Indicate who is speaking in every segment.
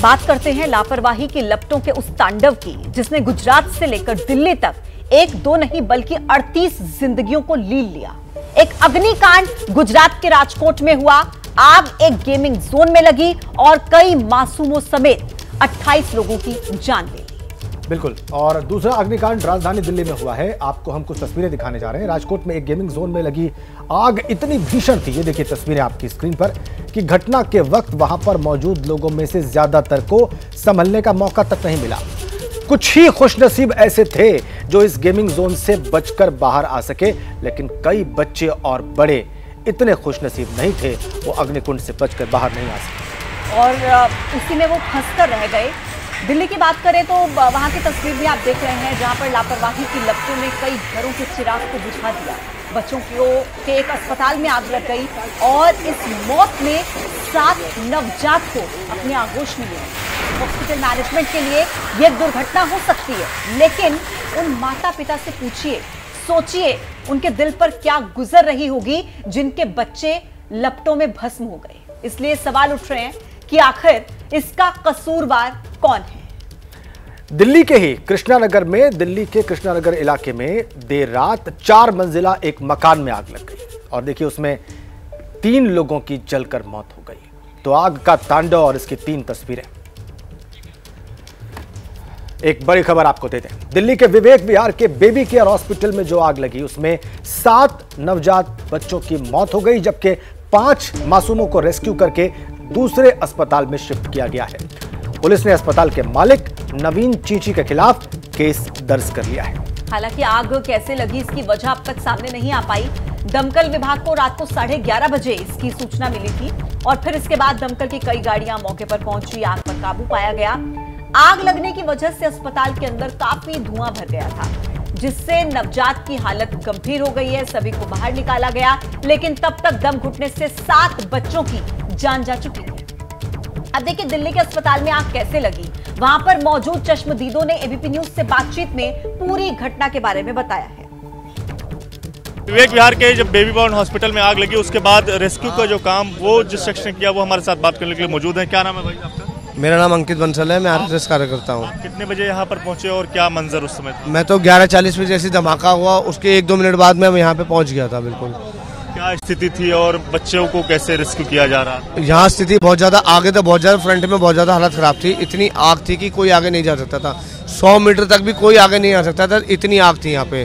Speaker 1: बात करते हैं लापरवाही की लपटों के उस तांडव की जिसने गुजरात से लेकर दिल्ली तक एक दो नहीं बल्कि 38 जिंदगियों को लील लिया। एक अग्निकांड गुजरात के राजकोट में हुआ। आग एक गेमिंग जोन में लगी और कई मासूमों समेत 28 लोगों की जान ले ली।
Speaker 2: बिल्कुल। और दूसरा अग्निकांड राजधानी दिल्ली में हुआ है। आपको हम कुछ तस्वीरें दिखाने जा रहे हैं। राजकोट में एक गेमिंग जोन में लगी आग इतनी भीषण थी, ये देखिए तस्वीरें आपकी स्क्रीन पर, कि घटना के वक्त वहां पर मौजूद लोगों में से ज्यादातर को संभलने का मौका तक नहीं मिला। कुछ ही खुशनसीब ऐसे थे जो इस गेमिंग जोन से बचकर बाहर आ सके, लेकिन कई बच्चे और बड़े इतने खुशनसीब नहीं थे, वो अग्निकुंड से बचकर बाहर नहीं आ सके
Speaker 1: और उसी में वो फंसकर रह गए। दिल्ली की बात करें तो वहां की तस्वीर भी आप देख रहे हैं जहां पर लापरवाही की लपटों ने कई घरों के चिराग को बुझा दिया। बच्चों के एक अस्पताल में आग लग गई और इस मौत ने 7 नवजात को अपने आगोश में लिया। हॉस्पिटल मैनेजमेंट के लिए यह दुर्घटना हो सकती है, लेकिन उन माता पिता से पूछिए, सोचिए उनके दिल पर क्या गुजर रही होगी जिनके बच्चे लपटों में भस्म हो गए। इसलिए सवाल उठ रहे हैं कि आखिर इसका कसूरवार कौन है।
Speaker 2: दिल्ली के ही कृष्णानगर में, दिल्ली के कृष्णानगर इलाके में देर रात 4 मंजिला एक मकान में आग लग गई और देखिए उसमें 3 लोगों की जलकर मौत हो गई। तो आग का तांडव और इसकी 3 तस्वीरें। एक बड़ी खबर आपको देते हैं। दिल्ली के विवेक विहार के बेबी केयर हॉस्पिटल में जो आग लगी उसमें 7 नवजात बच्चों की मौत हो गई, जबकि 5 मासूमों को रेस्क्यू करके दूसरे अस्पताल में शिफ्ट किया गया है। पुलिस ने अस्पताल के मालिक नवीन चीची के खिलाफ केस दर्ज कर लिया है।
Speaker 1: हालांकि आग कैसे लगी इसकी वजह अब तक सामने नहीं आ पाई। दमकल विभाग को रात को 11:30 बजे इसकी सूचना मिली थी और फिर इसके बाद दमकल की कई गाड़ियां मौके पर पहुंची, आग पर काबू पाया गया। आग लगने की वजह से अस्पताल के अंदर काफी धुआं भर गया था, जिससे नवजात की हालत गंभीर हो गई है। सभी को बाहर निकाला गया, लेकिन तब तक दम घुटने से 7 बच्चों की जान जा चुकी है। अब देखिए दिल्ली के अस्पताल में आग कैसे लगी। वहां पर मौजूद चश्मदीदों ने एबीपी न्यूज से बातचीत में पूरी घटना के बारे में बताया है।
Speaker 3: विवेक विहार के जब बेबी बॉर्न हॉस्पिटल में आग लगी उसके बाद रेस्क्यू का जो काम वो जिस शख्स ने किया वो हमारे साथ बात करने के लिए मौजूद है। क्या नाम है भाई आपका?
Speaker 4: मेरा नाम अंकित बंसल है, मैं आरएसएस कार्यकर्ता हूँ।
Speaker 3: कितने बजे यहाँ पर पहुँचे और क्या मंजर उस समय?
Speaker 4: मैं तो 11:40 बजे जैसे धमाका हुआ उसके 1-2 मिनट बाद मैं यहाँ पे पहुँच गया था। बिल्कुल।
Speaker 3: क्या स्थिति थी और बच्चों को कैसे रेस्क्यू किया जा रहा?
Speaker 4: यहाँ स्थिति बहुत ज्यादा आगे था, बहुत ज्यादा फ्रंट में बहुत ज्यादा हालत खराब थी। इतनी आग थी कि कोई आगे नहीं जा सकता था। 100 मीटर तक भी कोई आगे नहीं आ सकता था, इतनी आग थी यहाँ पे।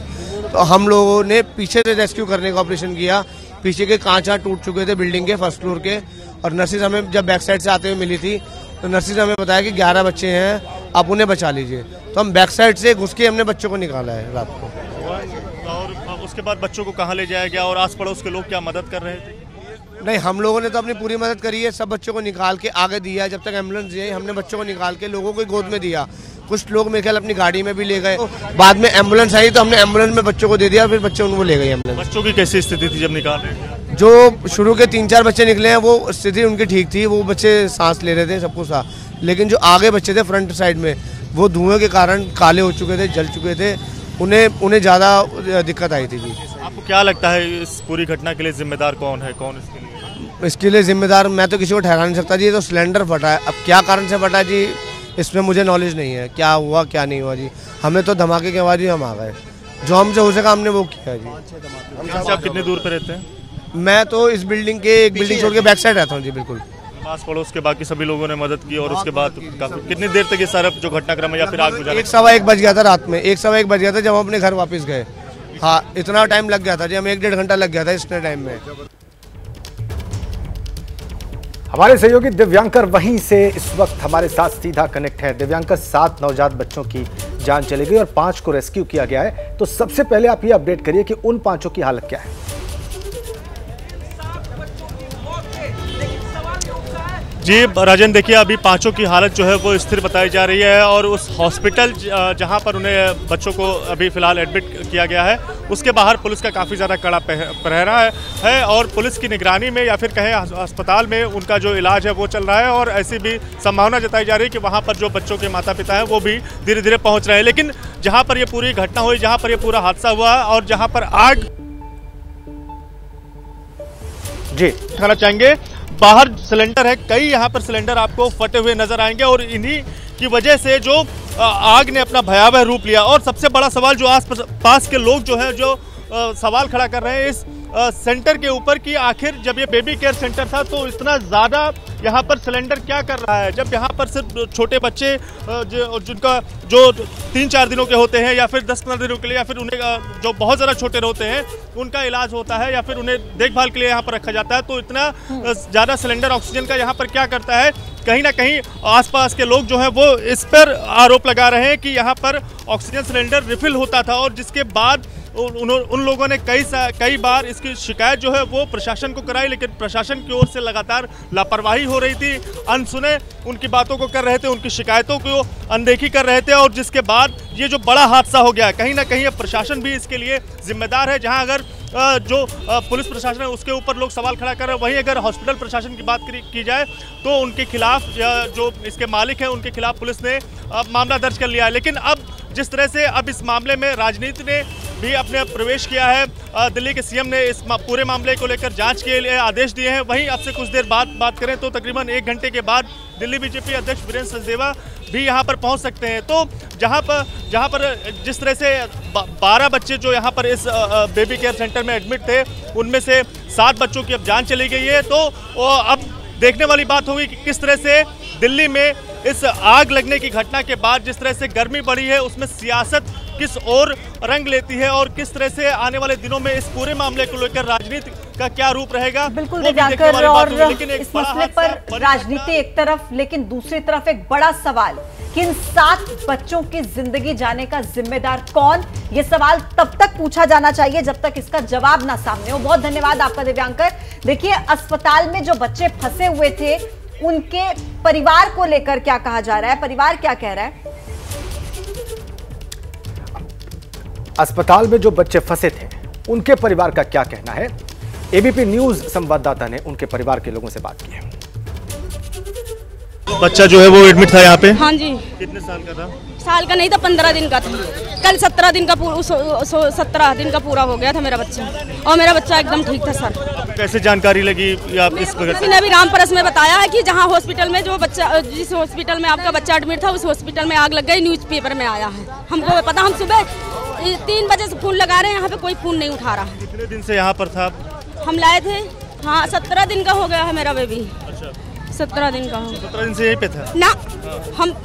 Speaker 4: तो हम लोगों ने पीछे से रेस्क्यू करने का ऑपरेशन किया। पीछे के कांच टूट चुके थे बिल्डिंग के फर्स्ट फ्लोर के, और नर्सिस हमें जब बैक साइड से आते हुए मिली थी तो नर्सिस हमें बताया कि 11 बच्चे हैं, आप उन्हें बचा लीजिए। तो हम बैक साइड से घुस के हमने बच्चों को निकाला है रात को।
Speaker 3: और उसके बाद बच्चों को कहाँ ले जाया गया और आस पड़ोस के लोग क्या मदद कर रहे थे?
Speaker 4: नहीं, हम लोगों ने तो अपनी पूरी मदद करी है। सब बच्चों को निकाल के आगे दिया। जब तक एम्बुलेंस आई हमने बच्चों को निकाल के लोगों को गोद में दिया। कुछ लोग मेरे ख्याल अपनी गाड़ी में भी ले गए। बाद में एम्बुलेंस आई तो हमने एम्बुलेंस में बच्चों को दे दिया, फिर बच्चे उनको ले गए एम्बुलेंस।
Speaker 3: बच्चों की कैसी स्थिति थी जब निकाल रहे थे?
Speaker 4: जो शुरू के 3-4 बच्चे निकले हैं वो स्थिति उनकी ठीक थी, वो बच्चे सांस ले रहे थे, सब कुछ था। लेकिन जो आगे बच्चे थे फ्रंट साइड में, वो धुएं के कारण काले हो चुके थे, जल चुके थे, उन्हें ज्यादा दिक्कत आई थी। जी,
Speaker 3: आपको क्या लगता है इस पूरी घटना के लिए जिम्मेदार कौन है? कौन
Speaker 4: इसके लिए जिम्मेदार मैं तो किसी को ठहरा नहीं सकता जी। ये तो सिलेंडर फटा है, अब क्या कारण से फटा जी इसमें मुझे नॉलेज नहीं है, क्या हुआ क्या नहीं हुआ जी। हमें तो धमाके के बाद ही हम आ गए, जो हमसे हो सका हमने वो किया जी।
Speaker 3: आप कितने दूर पे रहते हैं?
Speaker 4: मैं तो इस बिल्डिंग के एक बिल्डिंग छोड़ के बैक साइड रहता हूँ जी। बिल्कुल।
Speaker 3: आस पड़ोस के बाकी सभी लोगों ने मदद की और उसके बाद कितनी देर तक ये सारा जो घटनाक्रम है या फिर आग बुझा?
Speaker 4: 1-1 बज गया था रात में, 1-1 बज गया था जब हम अपने घर वापस गए। हाँ, इतना टाइम लग गया था जी, हमें 1-1.5 घंटा लग गया था इतने टाइम में।
Speaker 2: हमारे सहयोगी दिव्यांकर वहीं से इस वक्त हमारे साथ सीधा कनेक्ट है। दिव्यांकर, 7 नवजात बच्चों की जान चली गई और 5 को रेस्क्यू किया गया है। तो सबसे पहले आप ये अपडेट करिए कि उन 5 की हालत क्या है?
Speaker 3: जी राजन, देखिए अभी 5 की हालत जो है वो स्थिर बताई जा रही है और उस हॉस्पिटल जहां पर उन्हें बच्चों को अभी फिलहाल एडमिट किया गया है उसके बाहर पुलिस का काफ़ी ज़्यादा कड़ा पहरा है और पुलिस की निगरानी में या फिर कहें अस्पताल में उनका जो इलाज है वो चल रहा है और ऐसी भी संभावना जताई जा रही है कि वहाँ पर जो बच्चों के माता पिता हैं वो भी धीरे धीरे पहुँच रहे हैं। लेकिन जहाँ पर ये पूरी घटना हुई, जहाँ पर ये पूरा हादसा हुआ और जहाँ पर आग जी कहना चाहेंगे बाहर सिलेंडर है, कई यहाँ पर सिलेंडर आपको फटे हुए नजर आएंगे और इन्हीं की वजह से जो आग ने अपना भयावह रूप लिया। और सबसे बड़ा सवाल जो आस पास के लोग जो है जो सवाल खड़ा कर रहे हैं इस सेंटर के ऊपर कि आखिर जब ये बेबी केयर सेंटर था तो इतना ज़्यादा यहाँ पर सिलेंडर क्या कर रहा है, जब यहाँ पर सिर्फ छोटे बच्चे जिनका जो 3-4 दिनों के होते हैं या फिर 10-15 दिनों के लिए या फिर उन्हें जो बहुत ज़्यादा छोटे होते हैं उनका इलाज होता है या फिर उन्हें देखभाल के लिए यहाँ पर रखा जाता है, तो इतना ज़्यादा सिलेंडर ऑक्सीजन का यहाँ पर क्या करता है। कहीं ना कहीं आसपास के लोग जो है वो इस पर आरोप लगा रहे हैं कि यहाँ पर ऑक्सीजन सिलेंडर रिफिल होता था और जिसके बाद उन लोगों ने कई बार इसकी शिकायत जो है वो प्रशासन को कराई, लेकिन प्रशासन की ओर से लगातार लापरवाही हो रही थी, अनसुने उनकी बातों को कर रहे थे, उनकी शिकायतों को अनदेखी कर रहे थे और जिसके बाद ये जो बड़ा हादसा हो गया, कहीं ना कहीं प्रशासन भी इसके लिए जिम्मेदार है। जहां अगर जो पुलिस प्रशासन है उसके ऊपर लोग सवाल खड़ा कर रहे हैं, वहीं अगर हॉस्पिटल प्रशासन की बात की जाए तो उनके खिलाफ जो इसके मालिक हैं उनके खिलाफ पुलिस ने मामला दर्ज कर लिया है। लेकिन अब जिस तरह से अब इस मामले में राजनीति ने भी अपने प्रवेश किया है, दिल्ली के सीएम ने इस पूरे मामले को लेकर जांच के लिए आदेश दिए हैं। वहीं अब से कुछ देर बाद बात करें तो तकरीबन 1 घंटे के बाद दिल्ली बीजेपी अध्यक्ष वीरेंद्र सचदेवा भी यहां पर पहुंच सकते हैं। तो जहां पर जिस तरह से 12 बच्चे जो यहां पर इस बेबी केयर सेंटर में एडमिट थे उनमें से 7 बच्चों की अब जान चली गई है। तो अब देखने वाली बात होगी कि किस तरह से दिल्ली में इस आग लगने की घटना के बाद जिस तरह से गर्मी बढ़ी है उसमें सियासत किस ओर रंग लेती है और किस तरह से आने वाले दिनों में इस पूरे मामले को लेकर राजनीति का क्या रूप रहेगा।
Speaker 1: बिल्कुल दिव्यांकर, और इस मसले पर राजनीति एक तरफ लेकिन दूसरी तरफ एक बड़ा सवाल कि इन 7 बच्चों की जिंदगी जाने का जिम्मेदार कौन, ये सवाल तब तक पूछा जाना चाहिए जब तक इसका जवाब ना सामने हो। बहुत धन्यवाद आपका दिव्यांकर। देखिए, अस्पताल में जो बच्चे फंसे हुए थे उनके परिवार को लेकर क्या कहा जा रहा है, परिवार क्या कह रहा है?
Speaker 2: अस्पताल में जो बच्चे फंसे थे उनके परिवार का क्या कहना है, एबीपी न्यूज संवाददाता ने उनके परिवार के लोगों से बात की है।
Speaker 3: बच्चा जो है वो एडमिट था यहाँ पे?
Speaker 5: हाँ जी।
Speaker 3: कितने साल का था?
Speaker 5: साल का नहीं था, 15 दिन का था। कल 17 दिन का 17 दिन का पूरा हो गया था मेरा बच्चा, और मेरा बच्चा एकदम ठीक था सर।
Speaker 3: कैसे जानकारी लगी या इस वजह
Speaker 5: किसी ने भी रामपरस में बताया है कि जहाँ हॉस्पिटल में जो बच्चा, जिस हॉस्पिटल में आपका बच्चा एडमिट था उस हॉस्पिटल में आग लग गई, न्यूज़पेपर में आया है। हमको पता, हम सुबह 3 बजे से फोन लगा रहे हैं, यहाँ पे कोई फोन नहीं उठा रहा।
Speaker 3: कितने दिन से यहाँ पर था?
Speaker 5: हम लाए थे, हाँ 17 दिन का हो गया है मेरा बेबी।
Speaker 3: अच्छा,
Speaker 5: 17 दिन का हो।
Speaker 3: 17 दिन से यहीं पे था
Speaker 5: ना?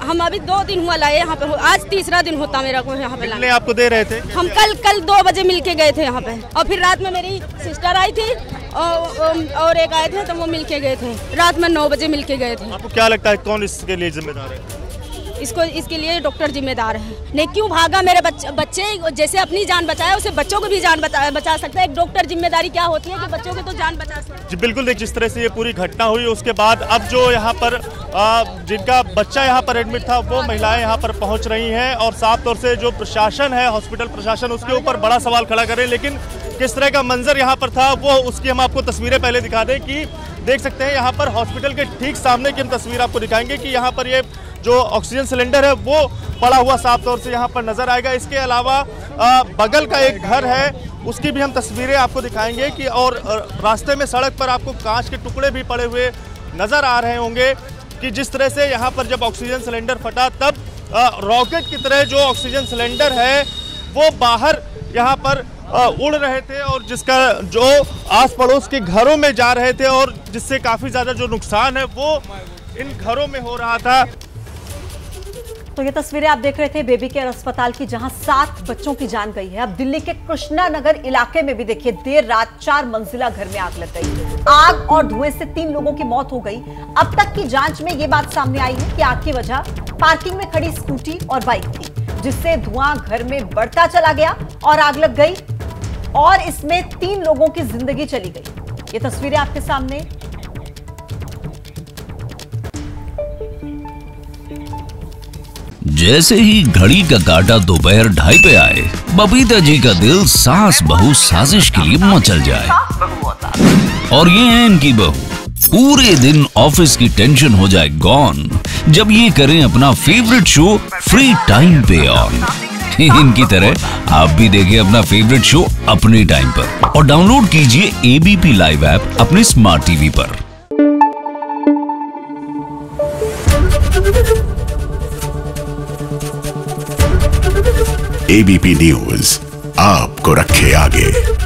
Speaker 5: हम अभी 2 दिन हुआ लाए यहाँ पे, आज 3रा दिन होता मेरा को यहाँ पे लाने।
Speaker 3: आपको दे रहे थे?
Speaker 5: हम कल 2 बजे मिल के गए थे यहाँ पे, और फिर रात में मेरी सिस्टर आई थी और एक आए थे तो वो मिल के गए थे, रात में 9 बजे मिल के गए थे।
Speaker 3: आपको क्या लगता है कौन इसके लिए जिम्मेदार है?
Speaker 5: इसके लिए डॉक्टर जिम्मेदार है। नहीं, क्यों भागा मेरे बच्चे जैसे अपनी जान बचाया उसे बच्चों को भी जान बचा सकता है। एक डॉक्टर जिम्मेदारी क्या होती है कि बच्चों की तो जान बचा सकता है।
Speaker 3: जी बिल्कुल, देख जिस तरह से ये पूरी घटना हुई उसके बाद अब जो यहाँ पर जिनका बच्चा यहाँ पर एडमिट था वो महिलाएं यहाँ पर पहुँच रही हैं और साफ तौर से जो प्रशासन है, हॉस्पिटल प्रशासन, उसके ऊपर बड़ा सवाल खड़ा कर रहे हैं। लेकिन किस तरह का मंजर यहाँ पर था वो उसकी हम आपको तस्वीरें पहले दिखा दें कि देख सकते हैं यहाँ पर हॉस्पिटल के ठीक सामने की हम तस्वीर आपको दिखाएंगे कि यहाँ पर ये जो ऑक्सीजन सिलेंडर है वो पड़ा हुआ साफ तौर से यहाँ पर नजर आएगा। इसके अलावा बगल का एक घर है उसकी भी हम तस्वीरें आपको दिखाएंगे कि और रास्ते में सड़क पर आपको कांच के टुकड़े भी पड़े हुए नजर आ रहे होंगे कि जिस तरह से यहाँ पर जब ऑक्सीजन सिलेंडर फटा तब रॉकेट की तरह जो ऑक्सीजन सिलेंडर है वो बाहर यहाँ पर उड़ रहे थे और जिसका जो आस पड़ोस के घरों में जा रहे थे और जिससे काफी ज्यादा जो नुकसान है वो इन घरों में हो रहा था।
Speaker 1: तो ये तस्वीरें आप देख रहे थे बेबी केयर अस्पताल की, जहां 7 बच्चों की जान गई है। अब दिल्ली के कृष्णा नगर इलाके में भी देखिए देर रात 4 मंजिला घर में आग लग गई। आग और धुएं से 3 लोगों की मौत हो गई। अब तक की जांच में ये बात सामने आई है कि आग की वजह पार्किंग में खड़ी स्कूटी और बाइक थी, जिससे धुआं घर में बढ़ता चला गया और आग लग गई और इसमें 3 लोगों की जिंदगी चली गई। ये तस्वीरें आपके सामने।
Speaker 6: जैसे ही घड़ी का काटा दोपहर 2:30 पे आए, बबीता जी का दिल सास बहू साजिश के लिए मचल जाए। और ये है इनकी बहू, पूरे दिन ऑफिस की टेंशन हो जाए गॉन जब ये करें अपना फेवरेट शो फ्री टाइम पे ऑन। इनकी तरह आप भी देखिए अपना फेवरेट शो अपने टाइम पर और डाउनलोड कीजिए एबीपी लाइव ऐप अपने स्मार्ट टीवी पर।
Speaker 7: एबीपी न्यूज आपको रखे आगे।